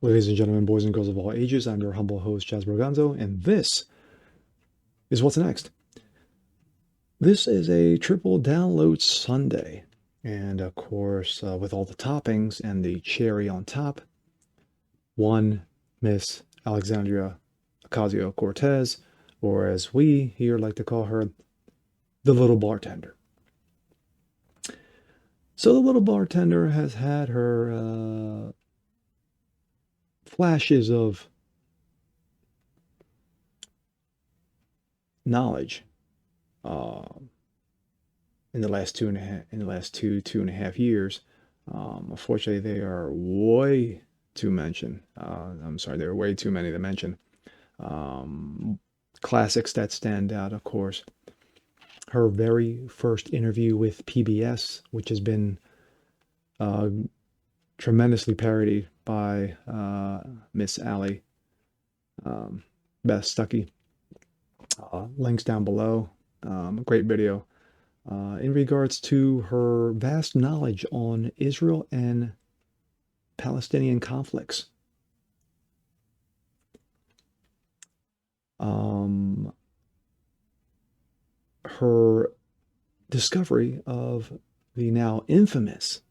Ladies and gentlemen, boys and girls of all ages, I'm your humble host, Jazz Broganzo, and this is What's Next. This is a triple download Sunday, and of course, with all the toppings and the cherry on top, one Miss Alexandria Ocasio-Cortez, or as we here like to call her, the little bartender. So the little bartender has had her flashes of knowledge uh, in the last two and a half years. Unfortunately, they are way to mention. I'm sorry, there are way too many to mention. Um, Classics that stand out, of course. Her very first interview with PBS, which has been uh, tremendously parodied by Miss Allie Beth Stuckey. Links down below. Great video. In regards to her vast knowledge on Israel and Palestinian conflicts. Her discovery of the now infamous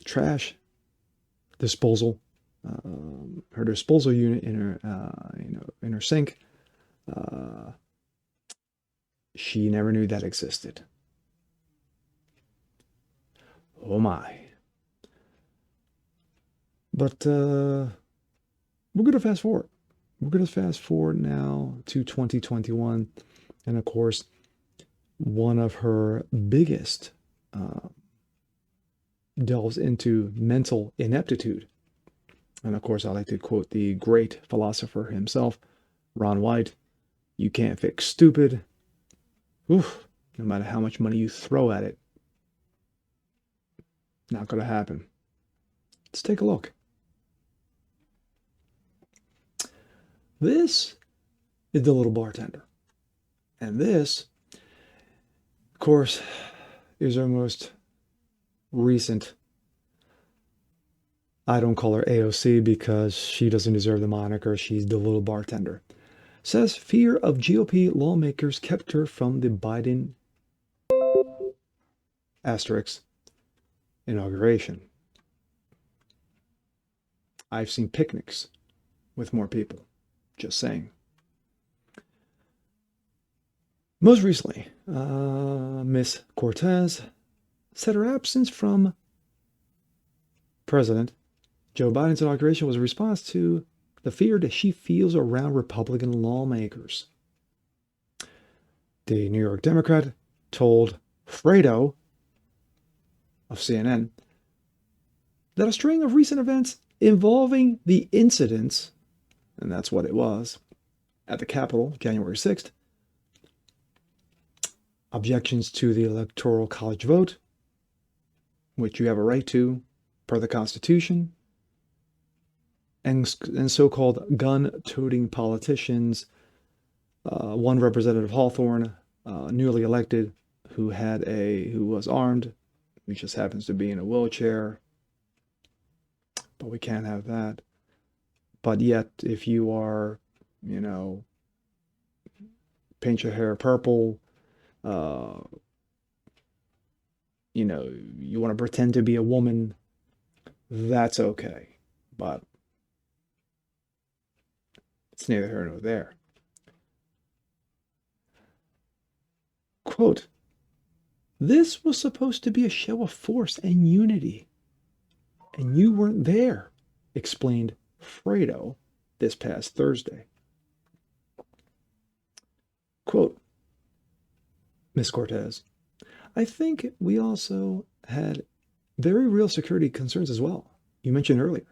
trash disposal, her disposal unit in her sink. She never knew that existed. Oh my. But we're going to fast forward. We're going to fast forward now to 2021. And of course, one of her biggest delves into mental ineptitude. And of course, I like to quote the great philosopher himself, Ron White. You can't fix stupid. Oof, no matter how much money you throw at it. Not going to happen. Let's take a look. This is the little bartender. And this, of course, is our most recent. I don't call her AOC because she doesn't deserve the moniker. She's the little bartender. Says fear of GOP lawmakers kept her from the Biden asterisk inauguration. I've seen picnics with more people. Just saying. Most recently, Miss Cortez said her absence from President Joe Biden's inauguration was a response to the fear that she feels around Republican lawmakers. The New York Democrat told Fredo of CNN that a string of recent events involving the incidents, and that's what it was, at the Capitol, January 6th, objections to the Electoral College vote, which you have a right to per the Constitution, and so-called gun-toting politicians, one Representative Hawthorne, newly elected, who was armed, who just happens to be in a wheelchair, but we can't have that. But yet, if you are, paint your hair purple, you want to pretend to be a woman, that's okay. But it's neither here nor there. Quote, this was supposed to be a show of force and unity, and you weren't there, explained Fredo this past Thursday. Quote, Miss Cortez, I think we also had very real security concerns as well. You mentioned earlier,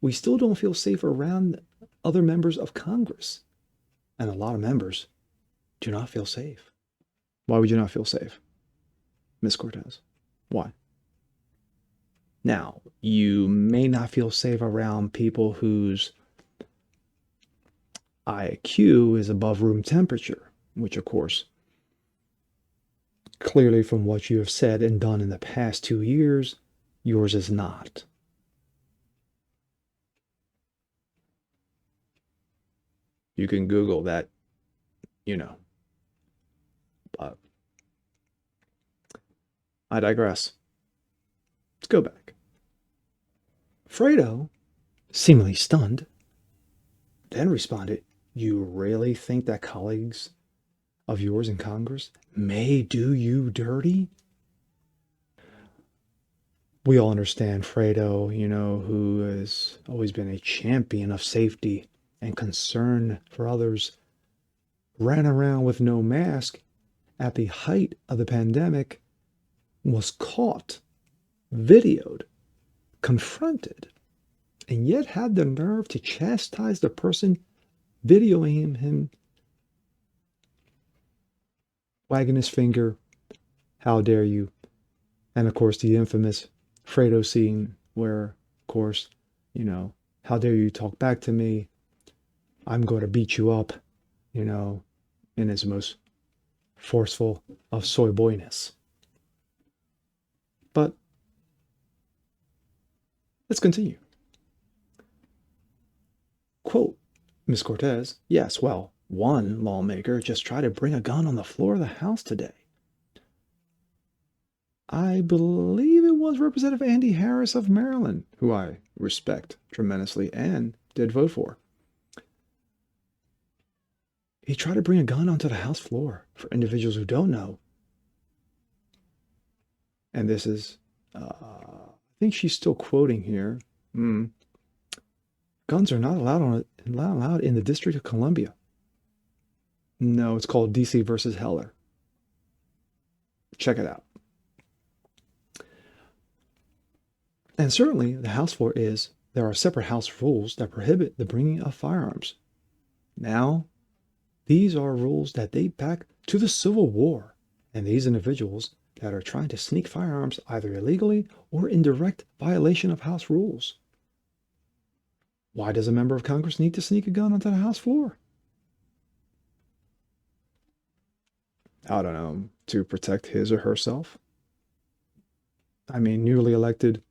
we still don't feel safe around other members of Congress. And a lot of members do not feel safe. Why would you not feel safe, Miss Cortez? Why? Now, you may not feel safe around people whose IQ is above room temperature, which, of course, clearly from what you have said and done in the past 2 years, yours is not. You can Google that, you know. But I digress. Let's go back. Fredo, seemingly stunned, then responded, "You really think that colleagues of yours in Congress may do you dirty?" We all understand Fredo, who has always been a champion of safety and concern for others, ran around with no mask at the height of the pandemic, was caught, videoed, confronted, and yet had the nerve to chastise the person videoing him, wagging his finger, "How dare you?" And of course, the infamous Fredo scene where, of course, "How dare you talk back to me? I'm going to beat you up," in his most forceful of soy boyness. But let's continue. Quote, Miss Cortez, "Yes, well, one lawmaker just tried to bring a gun on the floor of the House today. I believe it was Representative Andy Harris of Maryland, who I respect tremendously and did vote for. He tried to bring a gun onto the House floor. For individuals who don't know," and this is, I think she's still quoting here, "Guns are not allowed in the District of Columbia." No, it's called DC versus Heller. Check it out. And certainly the House floor there are separate House rules that prohibit the bringing of firearms. Now, these are rules that date back to the Civil War, and these individuals that are trying to sneak firearms either illegally or in direct violation of House rules. Why does a member of Congress need to sneak a gun onto the House floor? I don't know, to protect his or herself? I mean, newly elected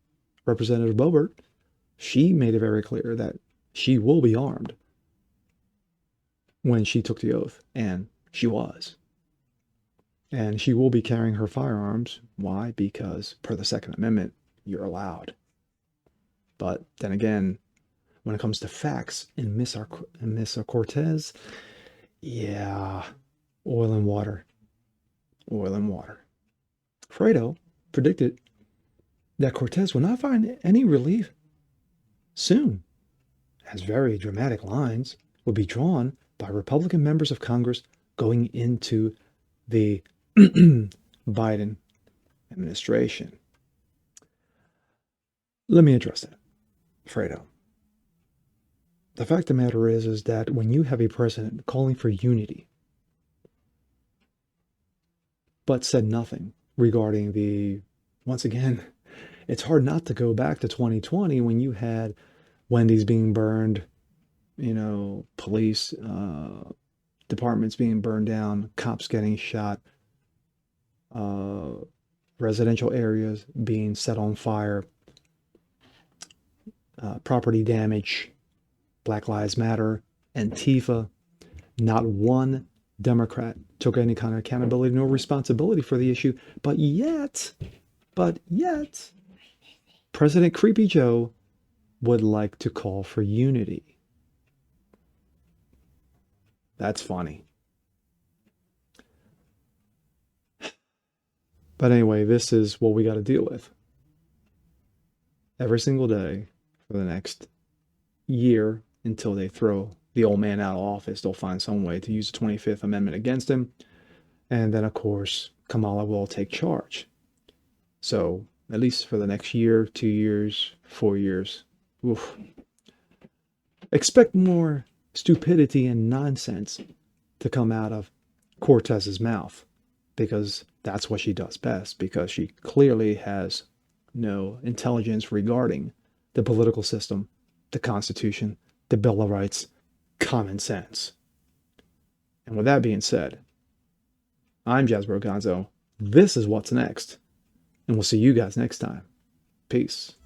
Representative Boebert, she made it very clear that she will be armed when she took the oath, and she was. And she will be carrying her firearms. Why? Because per the Second Amendment, you're allowed. But then again, when it comes to facts in Miss Cortez, yeah, oil and water. Oil and water. Fredo predicted that Cortez will not find any relief soon, as very dramatic lines will be drawn by Republican members of Congress going into the Biden administration. Let me address that, Fredo. The fact of the matter is that when you have a president calling for unity, but said nothing regarding once again, it's hard not to go back to 2020 when you had Wendy's being burned, police departments being burned down, cops getting shot, residential areas being set on fire, property damage, Black Lives Matter, Antifa. Not one Democrat took any kind of accountability nor responsibility for the issue, but yet, President Creepy Joe would like to call for unity. That's funny. But anyway, this is what we got to deal with. Every single day for the next year until they throw the old man out of office, they'll find some way to use the 25th Amendment against him. And then, of course, Kamala will take charge. So at least for the next year, 2 years, 4 years, expect more stupidity and nonsense to come out of Cortez's mouth, because that's what she does best, because she clearly has no intelligence regarding the political system, the Constitution, the Bill of Rights, common sense. And with that being said, I'm Jasper Gonzo. This is What's Next, and we'll see you guys next time. Peace.